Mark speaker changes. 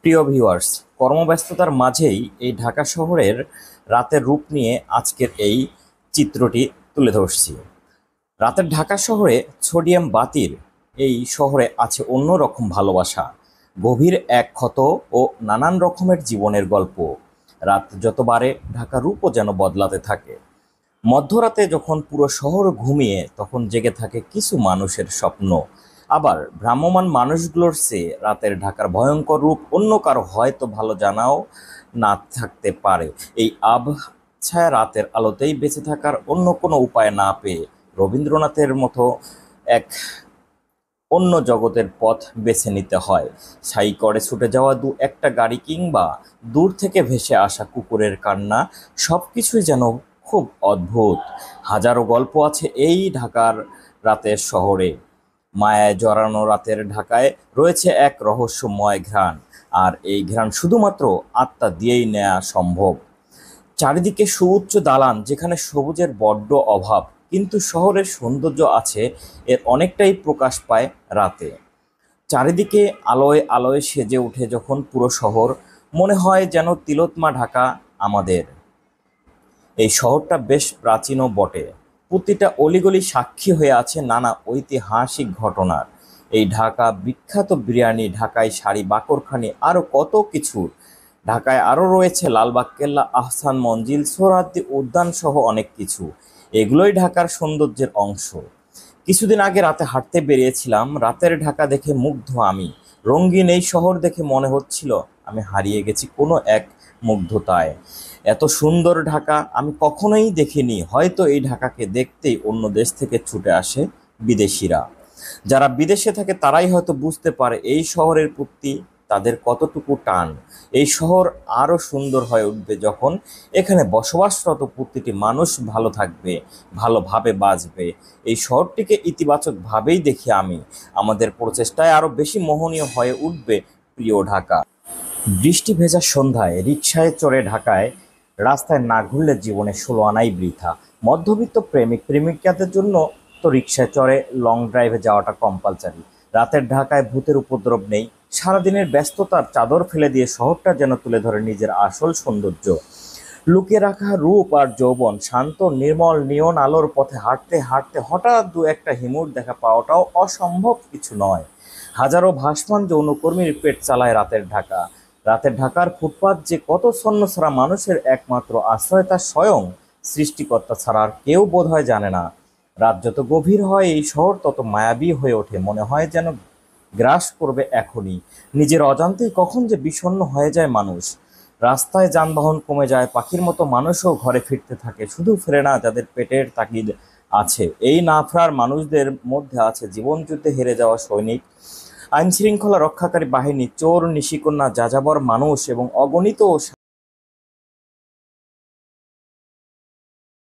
Speaker 1: প্রিয় ভিউয়ার্স, কর্মব্যস্ততার মাঝেই এই ঢাকা শহরের রাতের রূপ নিয়ে আজকের এই চিত্রটি তুলে ধরছি। রাতের ঢাকা শহরে সোডিয়াম বাতির এই শহরে আছে অন্যরকম ভালোবাসা, গভীর এক ক্ষত ও নানান রকমের জীবনের গল্প। রাত যত বাড়ে ঢাকার রূপও যেন বদলাতে থাকে। মধ্যরাতে যখন পুরো শহর ঘুমিয়ে তখন জেগে থাকে কিছু মানুষের স্বপ্ন। আবার ভ্রাম্যমাণ মানুষগুলোর চেয়ে রাতের ঢাকার ভয়ঙ্কর রূপ অন্য কারো হয়তো ভালো জানাও না থাকতে পারে। এই ছায়া রাতের আলোতেই বেঁচে থাকার অন্য কোনো উপায় না পেয়ে রবীন্দ্রনাথের মতো এক অন্য জগতের পথ বেছে নিতে হয়। সাই করে ছুটে যাওয়া দু একটা গাড়ি কিংবা দূর থেকে ভেসে আসা কুকুরের কান্না, সব কিছুই যেন খুব অদ্ভুত। হাজারো গল্প আছে এই ঢাকার রাতের শহরে। মায়ায় জড়ানো রাতের ঢাকায় রয়েছে এক রহস্যময় ঘ্রাণ, আর এই ঘ্রাণ শুধুমাত্র আত্মা দিয়েই নেওয়া সম্ভব। চারিদিকে সুউচ্চ দালান যেখানে সবুজের বড্ড অভাব, কিন্তু শহরের সৌন্দর্য আছে এর অনেকটাই প্রকাশ পায় রাতে। চারিদিকে আলোয় আলোয় সেজে ওঠে যখন পুরো শহর, মনে হয় যেন তিলোত্তমা ঢাকা আমাদের। এই শহরটা বেশ প্রাচীনও বটে, প্রতিটা অলিগলি সাক্ষী হয়ে আছে নানা ঐতিহাসিক ঘটনার। এই ঢাকা বিখ্যাত বিরিয়ানি, ঢাকায় শাড়ি, বাকরখানি, আরও কত কিছু। ঢাকায় আরও রয়েছে লালবাগ কেল্লা, আহসান মঞ্জিল, সোহরাওয়ার্দী উদ্যান সহ অনেক কিছু। এগুলোই ঢাকার সৌন্দর্যের অংশ। কিছুদিন আগে রাতে হাঁটতে বেরিয়েছিলাম, রাতের ঢাকা দেখে মুগ্ধ আমি। রঙিন এই শহর দেখে মনে হচ্ছিল আমি হারিয়ে গেছি কোনো এক মুগ্ধতায়। এত সুন্দর ঢাকা আমি কখনোই দেখিনি। হয়তো এই ঢাকাকে দেখতেই অন্য দেশ থেকে ছুটে আসে বিদেশিরা। যারা বিদেশে থাকে তারাই হয়তো বুঝতে পারে এই শহরের প্রতি তাদের কতটুকু টান। এই শহর আরও সুন্দর হয়ে উঠবে যখন এখানে বসবাসরত প্রতিটি মানুষ ভালো থাকবে, ভালোভাবে বাঁচবে। এই শহরটিকে ইতিবাচকভাবেই দেখি আমি। আমাদের প্রচেষ্টায় আরও বেশি মোহনীয় হয়ে উঠবে প্রিয় ঢাকা। বৃষ্টি ভেজা সন্ধ্যায় রিকশায় চড়ে ঢাকায় রাস্তায় না ঘুরলে জীবনে 16 আনাই বৃথা। মধ্যবিত্ত প্রেমিক প্রেমিকাদের জন্য তো রিকশায় চড়ে লং ড্রাইভে যাওয়াটা কম্পালসারি। রাতের ঢাকায় ভূতের উপদ্রব নেই। সারাদিনের ব্যস্ততার চাদর ফেলে দিয়ে শহরটা যেন তুলে ধরে নিজের আসল সৌন্দর্য। লুকিয়ে রাখা রূপ আর যৌবন। শান্ত নির্মল নিয়ন আলোর পথে হাঁটতে হাঁটতে হঠাৎ দু একটা হিমুর দেখা পাওয়াটাও অসম্ভব কিছু নয়। হাজারো ভাসমান যৌনকর্মীর পেট চালায় রাতের ঢাকা। রাতের ঢাকার ফুটপাত যে কত ছন্নছাড়া মানুষের একমাত্র আশ্রয় তা স্বয়ং সৃষ্টিকর্তা ছাড়া আর কেউ বোধহয় জানে না। রাত যত গভীর হয় এই শহর তত মায়াবী হয়ে ওঠে, মনে হয় যেন গ্রাস করবে এখনই। নিজের অজান্তেই কখন যে বিষণ্ণ হয়ে যায় মানুষ। রাস্তায় যানবাহন কমে যায়, পাখির মতো মানুষও ঘরে ফিরতে থাকে, শুধু ফেরে না যাদের পেটের তাগিদ আছে। এই না ফেরার মানুষদের মধ্যে আছে জীবনযুদ্ধে হেরে যাওয়া সৈনিক, আইনশৃঙ্খলা রক্ষাকারী বাহিনী, চোর, নিশিকন্যা, যাযাবর মানুষ এবং অগণিত